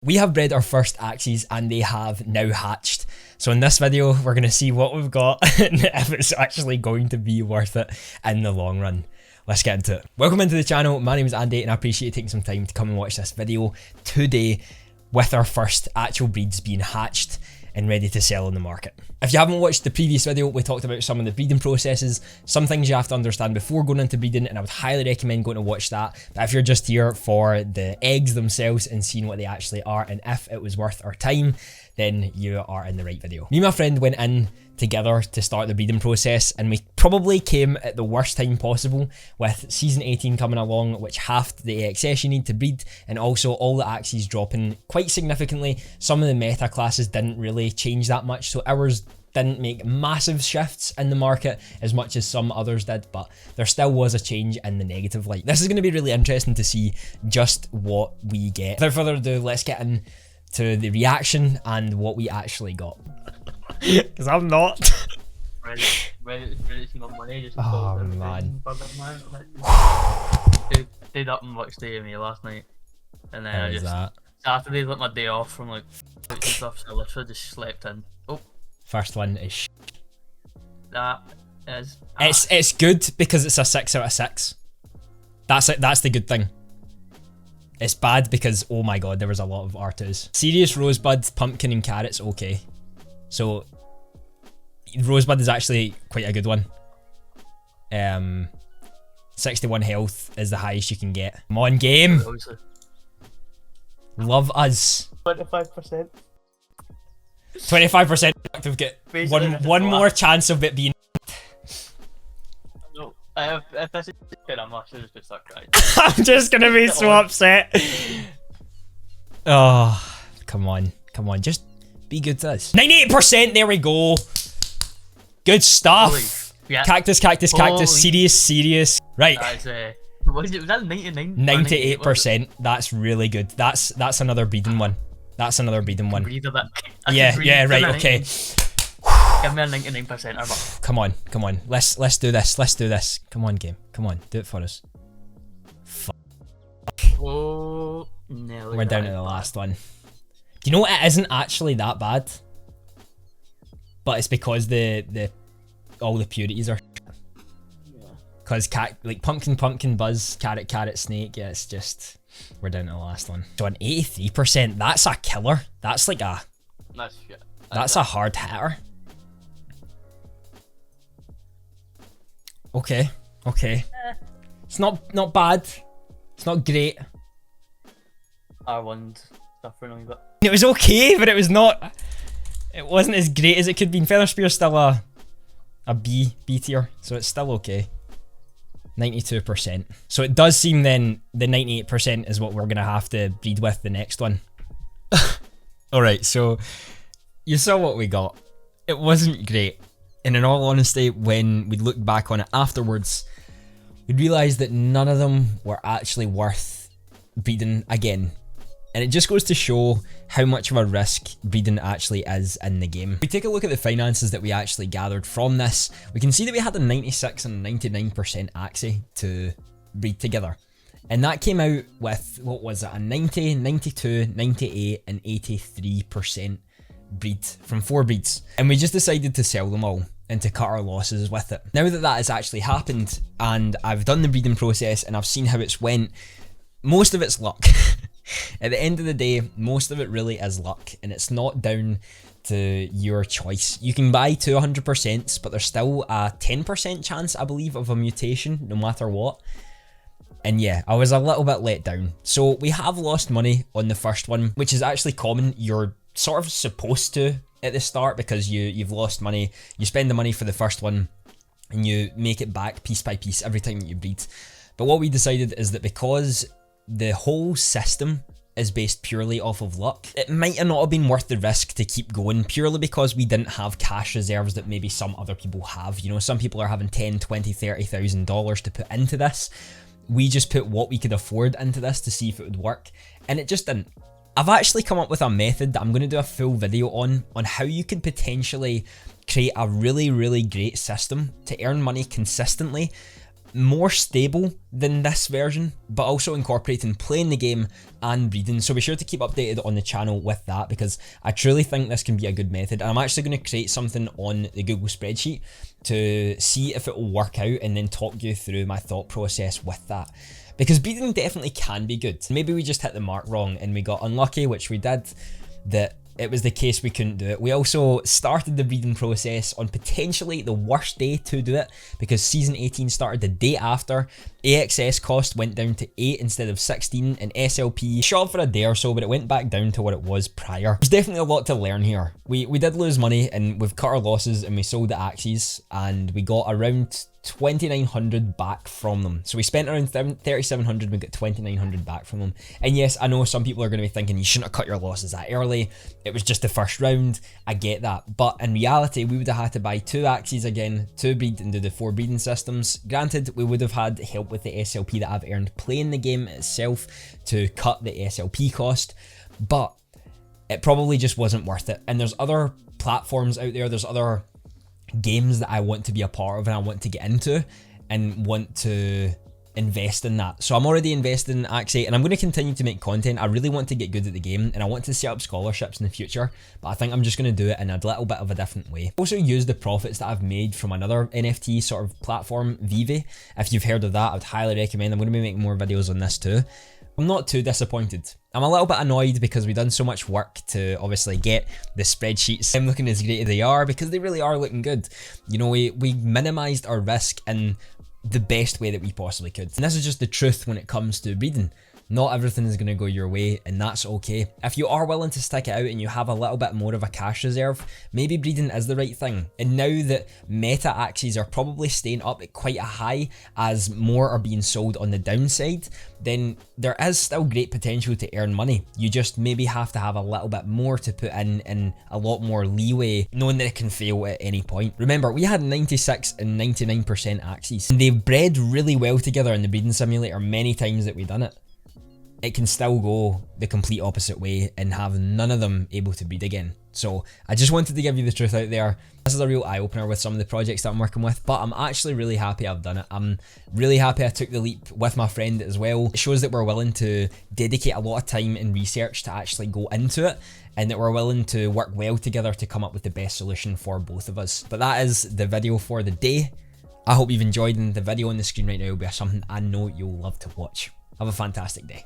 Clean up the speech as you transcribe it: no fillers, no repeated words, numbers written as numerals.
We have bred our first Axies and they have now hatched. So in this video, we're going to see what we've got and if it's actually going to be worth it in the long run. Let's get into it. Welcome into the channel. My name is Andy and I appreciate you taking some time to come and watch this video today with our first actual breeds being hatched and ready to sell on the market. If you haven't watched the previous video, we talked about some of the breeding processes, some things you have to understand before going into breeding, and I would highly recommend going to watch that. But if you're just here for the eggs themselves and seeing what they actually are and if it was worth our time, then you are in the right video. Me and my friend went in together to start the breeding process, and we probably came at the worst time possible with season 18 coming along, which halved the AXS you need to breed, and also all the Axies dropping quite significantly. Some of the meta classes didn't really change that much, so ours didn't make massive shifts in the market as much as some others did, but there still was a change in the negative light. This is going to be really interesting to see just what we get. Without further ado, let's get into the reaction and what we actually got. Because I'm not. Ready to see my money. Just oh man. Stayed up and watched the AMA last night, and then I just Saturday's like my day off from like stuff, so I literally just slept in. Oh, first one is that is. It's good because it's a 6 out of 6. That's it. That's the good thing. It's bad because oh my god, there was a lot of R2s. Serious Rosebud, Pumpkin, and Carrots. Okay. So, Rosebud is actually quite a good one. 61 health is the highest you can get. Come on, game! Love us. 25%. 25% active get one more chance of it being. No, if this is good, I'm actually just gonna start crying. I'm just gonna be so upset. Oh, come on, just be good to us. 98%, there we go. Good stuff. Yeah. Cactus, serious. Right. Was that 99? 98%. That's really good. That's another breeding one. That's another breeding one. Yeah, right, okay. Give me a 99%. Come on. Let's do this. Come on, game. Come on, do it for us. Fuck. Oh, no. We're down to the last one. Do you know what? It isn't actually that bad, but it's because all the purities are. Because like pumpkin, buzz, carrot, snake. Yeah, it's just we're down to the last one. So an 83%. That's a killer. That's like a. That's shit. That's a hard hitter. Okay. It's not bad. It's not great. R1's suffering a bit. It was okay, but it was not. It wasn't as great as it could be. Feather Spear's still a B tier, so it's still okay. 92%. So it does seem then the 98% is what we're gonna have to breed with the next one. Alright, so you saw what we got. It wasn't great. And in all honesty, when we looked back on it afterwards, we realised that none of them were actually worth breeding again. And it just goes to show how much of a risk breeding actually is in the game. If we take a look at the finances that we actually gathered from this, we can see that we had a 96 and 99% Axie to breed together. And that came out with, what was it, a 90, 92, 98 and 83% breed from 4 breeds. And we just decided to sell them all and to cut our losses with it. Now that has actually happened and I've done the breeding process and I've seen how it's went, most of it's luck. At the end of the day, most of it really is luck, and it's not down to your choice. You can buy 200%, but there's still a 10% chance, I believe, of a mutation, no matter what. And yeah, I was a little bit let down. So we have lost money on the first one, which is actually common. You're sort of supposed to at the start because you've lost money. You spend the money for the first one, and you make it back piece by piece every time that you breed. But what we decided is that because the whole system is based purely off of luck, it might not have been worth the risk to keep going purely because we didn't have cash reserves that maybe some other people have. You know, some people are having $10, $20, $30,000 to put into this. We just put what we could afford into this to see if it would work, and it just didn't. I've actually come up with a method that I'm going to do a full video on how you could potentially create a really great system to earn money consistently more stable than this version, but also incorporating playing the game and breeding. So be sure to keep updated on the channel with that, because I truly think this can be a good method. And I'm actually going to create something on the Google spreadsheet to see if it will work out and then talk you through my thought process with that. Because breeding definitely can be good. Maybe we just hit the mark wrong and we got unlucky, which we did, that it was the case we couldn't do it. We also started the breeding process on potentially the worst day to do it, because season 18 started the day after. AXS cost went down to 8 instead of 16, and SLP shot for a day or so, but it went back down to what it was prior. There's definitely a lot to learn here. We did lose money, and we've cut our losses, and we sold the Axies, and we got around 2,900 back from them. So we spent around 3,700, we got 2,900 back from them. And yes, I know some people are going to be thinking you shouldn't have cut your losses that early. It was just the first round. I get that. But in reality, we would have had to buy 2 Axies again to breed and do the 4 breeding systems. Granted, we would have had help with the SLP that I've earned playing the game itself to cut the SLP cost, but it probably just wasn't worth it. And there's other platforms out there, there's other games that I want to be a part of and I want to get into and want to invest in that. So I'm already invested in Axie, and I'm going to continue to make content. I really want to get good at the game, and I want to set up scholarships in the future, but I think I'm just going to do it in a little bit of a different way. Also use the profits that I've made from another NFT sort of platform, Vive. If you've heard of that, I would highly recommend. I'm going to be making more videos on this too. I'm not too disappointed. I'm a little bit annoyed because we've done so much work to obviously get the spreadsheets looking as great as they are, because they really are looking good. You know, we minimized our risk in the best way that we possibly could. And this is just the truth when it comes to breeding. Not everything is going to go your way, and that's okay. If you are willing to stick it out and you have a little bit more of a cash reserve, maybe breeding is the right thing. And now that meta Axies are probably staying up at quite a high as more are being sold on the downside, then there is still great potential to earn money. You just maybe have to have a little bit more to put in and a lot more leeway, knowing that it can fail at any point. Remember, we had 96 and 99% Axies, and they bred really well together in the breeding simulator many times that we've done it. It can still go the complete opposite way and have none of them able to breed again. So I just wanted to give you the truth out there. This is a real eye-opener with some of the projects that I'm working with, but I'm actually really happy I've done it. I'm really happy I took the leap with my friend as well. It shows that we're willing to dedicate a lot of time and research to actually go into it, and that we're willing to work well together to come up with the best solution for both of us. But that is the video for the day. I hope you've enjoyed, and the video on the screen right now will be something I know you'll love to watch. Have a fantastic day.